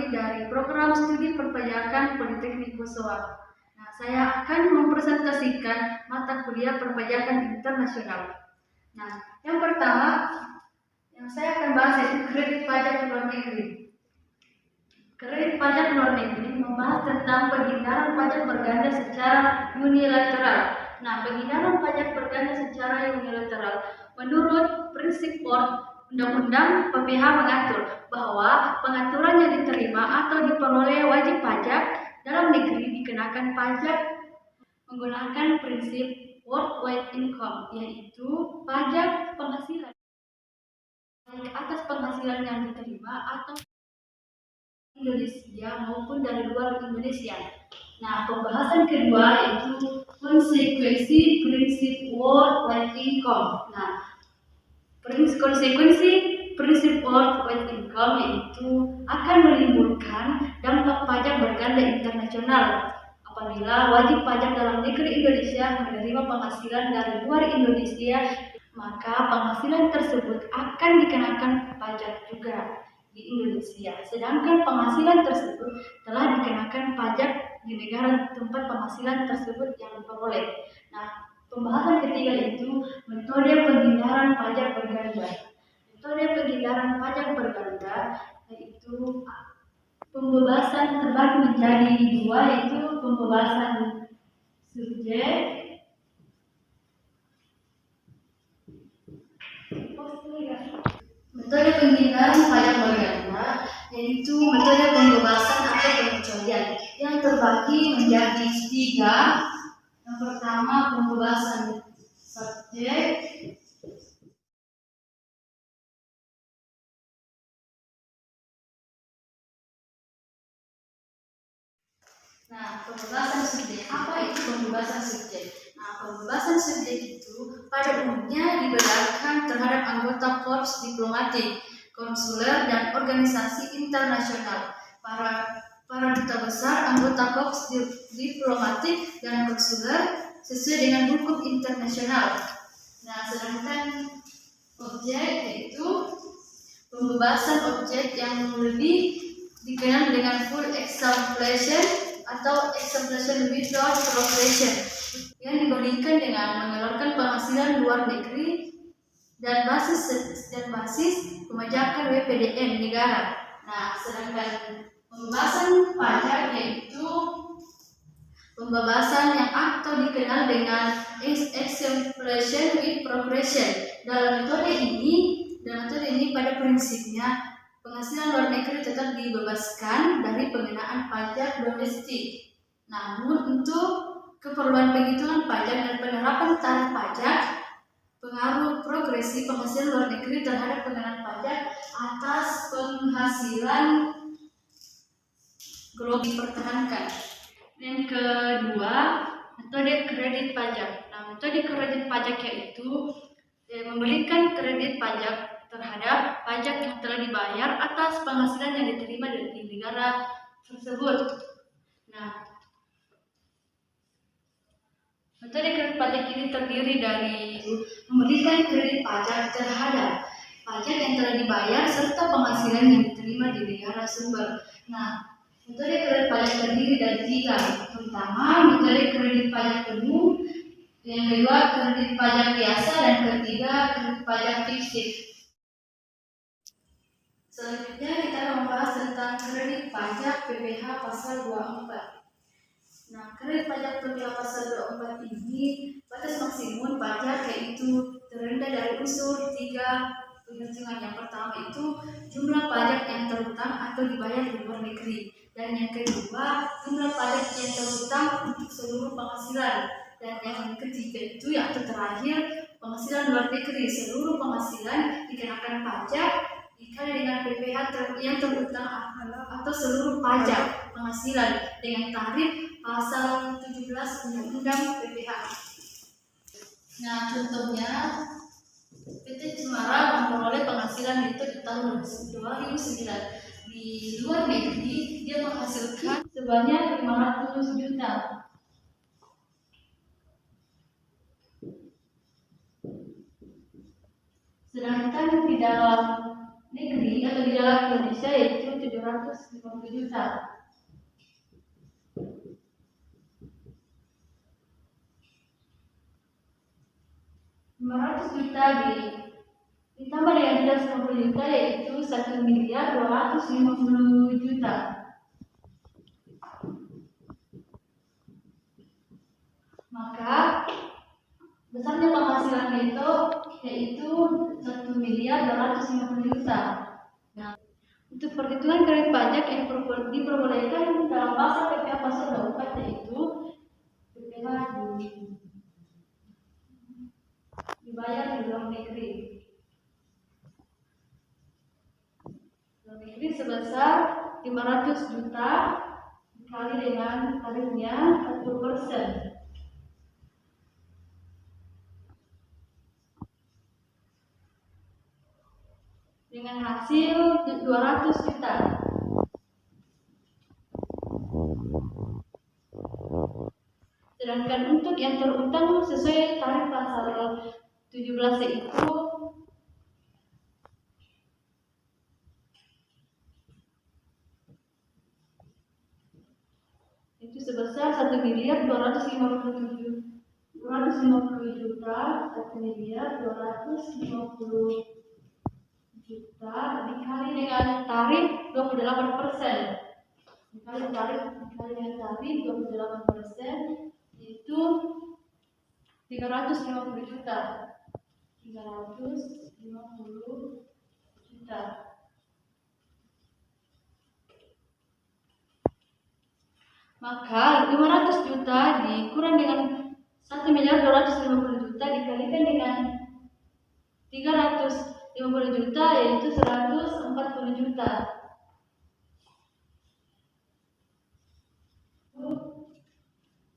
terdiri dari program studi perpajakan Politeknik Bosowa. Nah, saya akan mempresentasikan mata kuliah perpajakan internasional. Nah, yang pertama yang saya akan bahas yaitu kredit pajak luar negeri. Kredit pajak luar negeri membahas tentang penghindaran pajak berganda secara unilateral. Nah, penghindaran pajak berganda secara unilateral menurut prinsip Undang-Undang PPh mengatur bahwa pengaturan yang diterima atau diperoleh wajib pajak dalam negeri dikenakan pajak menggunakan prinsip worldwide income, yaitu pajak penghasilan baik atas penghasilan yang diterima atau Indonesia maupun dari luar Indonesia. Nah, pembahasan kedua yaitu konsekuensi prinsip worldwide income. Nah, konsekuensi prinsip worldwide income yaitu akan menimbulkan dampak pajak berganda internasional apabila wajib pajak dalam negeri Indonesia menerima penghasilan dari luar Indonesia, maka penghasilan tersebut akan dikenakan pajak juga di Indonesia, sedangkan penghasilan tersebut telah dikenakan pajak di negara tempat penghasilan tersebut yang diperoleh. Nah, pembahasan ketiga yaitu metode penghindaran pajak berganda. Metode penghindaran pajak berganda yaitu pembebasan terbagi menjadi dua, yaitu pembebasan subjek metode penghindaran pajak berganda yaitu metode pembebasan atau pengecualian yang terbagi menjadi tiga. Yang pertama pembebasan subjek, pembebasan subjek. Apa itu pembebasan subjek? Pembebasan subjek itu pada umumnya dibedakan terhadap anggota korps diplomatik, konsuler, dan organisasi internasional. Para duta besar, anggota korps diplomatik dan konsuler sesuai dengan hukum internasional. Sedangkan objek yaitu pembebasan objek yang lebih dikenal dengan full exemption atau exemption without progression yang diberikan dengan mengeluarkan penghasilan luar negeri dan basis pemajakan WPDN negara. Sedangkan pembebasan pajak yaitu pembebasan yang atau dikenal dengan exemption with progression. Dalam metode ini pada prinsipnya penghasilan luar negeri tetap dibebaskan dari pengenaan pajak domestik. Namun untuk keperluan penghitungan pajak dan penerapan tarif pajak, pengaruh progresi penghasilan luar negeri terhadap pengenaan pajak atas penghasilan global dipertahankan. Yang kedua, metode kredit pajak. Metode kredit pajak yaitu memberikan kredit pajak terhadap pajak yang telah dibayar atas penghasilan yang diterima dari negara tersebut. Metode kredit pajak ini terdiri dari memberikan kredit pajak terhadap pajak yang telah dibayar serta penghasilan yang diterima di negara sumber. Metode kredit pajak terdiri dari tiga. Pertama, metode kredit pajak penuh, yang kedua kredit pajak biasa, dan ketiga kredit pajak fiktif. Selanjutnya kita membahas tentang kredit pajak PPh pasal 24. Kredit pajak PPh pasal 24 ini batas maksimum pajak yaitu terendah dari unsur 3 penghitungan. Yang pertama itu jumlah pajak yang terhutang atau dibayar di luar negeri, dan yang kedua jumlah pajak yang terhutang untuk seluruh penghasilan, dan yang ketiga itu atau terakhir penghasilan luar negeri. Seluruh penghasilan dikenakan pajak jika dengan PPh yang terhutang atau seluruh pajak penghasilan dengan tarif pasal 17 Undang-Undang PPh. Contohnya PT Cemara memperoleh penghasilan itu di tahun 2009. Di luar negeri dia menghasilkan sebanyak 500 juta. Sedangkan di dalam negeri atau di dalam Indonesia yaitu 700 750 juta. 500 juta ditambah dengan 250 juta yaitu 1.250 juta. Maka besarnya penghasilan neto yaitu 1.250 juta. Nah, untuk perhitungan kredit pajak yang diperbolehkan dalam pasal PPh pasal 24 yaitu PPh dibayar di luar negeri. Luar negeri sebesar 500 juta dikali dengan tarifnya 40%. Dengan hasil 200 juta. Sedangkan untuk yang terutang sesuai tarif pasal 17 itu sebesar 1.250 juta, 1.250 juta dikali dengan tarif 28%. Dikali dengan tarif 28% itu 350 juta. 350 juta. Maka 500 juta dikurang dengan 1.250 juta dikalikan dengan 350 juta yaitu 140 juta.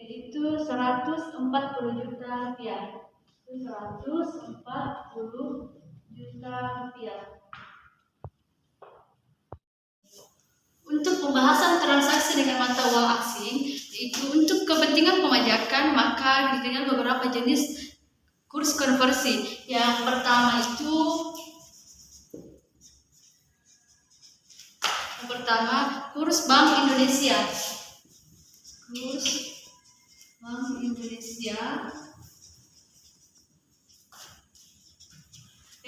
Yaitu 140 juta rupiah. Itu 140 juta rupiah. Untuk pembahasan transaksi dengan mata uang asing, yaitu untuk kepentingan pemajakan, maka dengan beberapa jenis kurs konversi. Yang pertama kurs Bank Indonesia. Kurs Bank Indonesia.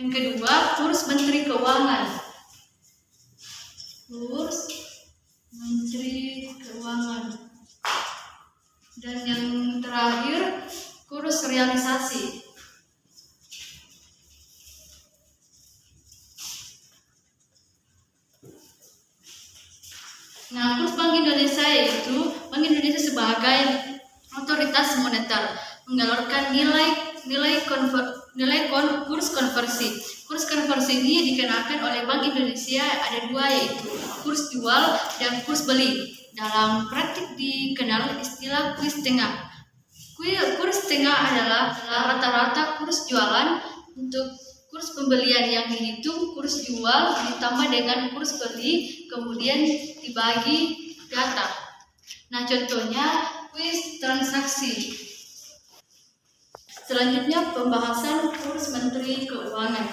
Yang kedua, kurs Menteri Keuangan. Kurs Menteri Keuangan. Dan yang terakhir, kurs realisasi. Nah, kurs Bank Indonesia yaitu Bank Indonesia sebagai otoritas moneter mengeluarkan kurs konversi. Kurs konversi ini dikenakan oleh Bank Indonesia ada dua yaitu kurs jual dan kurs beli. Dalam praktik dikenal istilah kurs tengah. Kurs tengah adalah rata-rata kurs jualan. Untuk kurs pembelian yang dihitung kurs jual ditambah dengan kurs beli kemudian dibagi data. Nah, contohnya kurs transaksi. Selanjutnya pembahasan kurs Menteri Keuangan.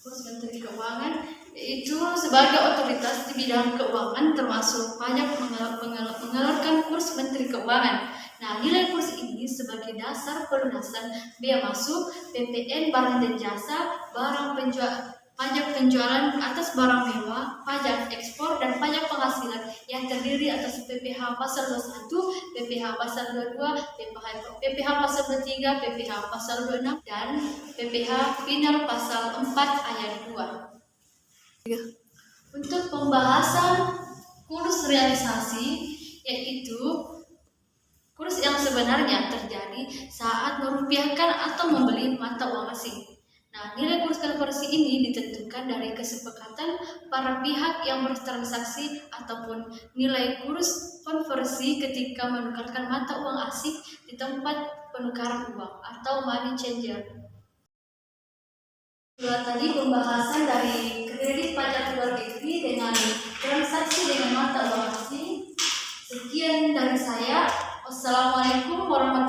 Kurs Menteri Keuangan yaitu sebagai otoritas di bidang keuangan termasuk pajak mengeluarkan kurs Menteri Keuangan. Nah, nilai kurs ini sebagai dasar pelunasan bea masuk, PPN barang dan jasa, pajak penjualan atas barang mewah, pajak ekspor dan pajak penghasilan yang terdiri atas PPh pasal 21, PPh pasal 22, PPh pasal 23, PPh pasal 26 dan PPh final pasal 4 ayat 2. Untuk pembahasan kurs realisasi yaitu kurs yang sebenarnya terjadi saat merupiahkan atau membeli mata uang asing. Nah, nilai kurs konversi ini ditentukan dari kesepakatan para pihak yang bertransaksi ataupun nilai kurs konversi ketika menukarkan mata uang asing di tempat penukaran uang atau money changer. Tadi pembahasan dari kredit pajak luar negeri dengan transaksi dengan mata uang asing. Sekian dari saya. Wassalamualaikum warahmatullahi wabarakatuh.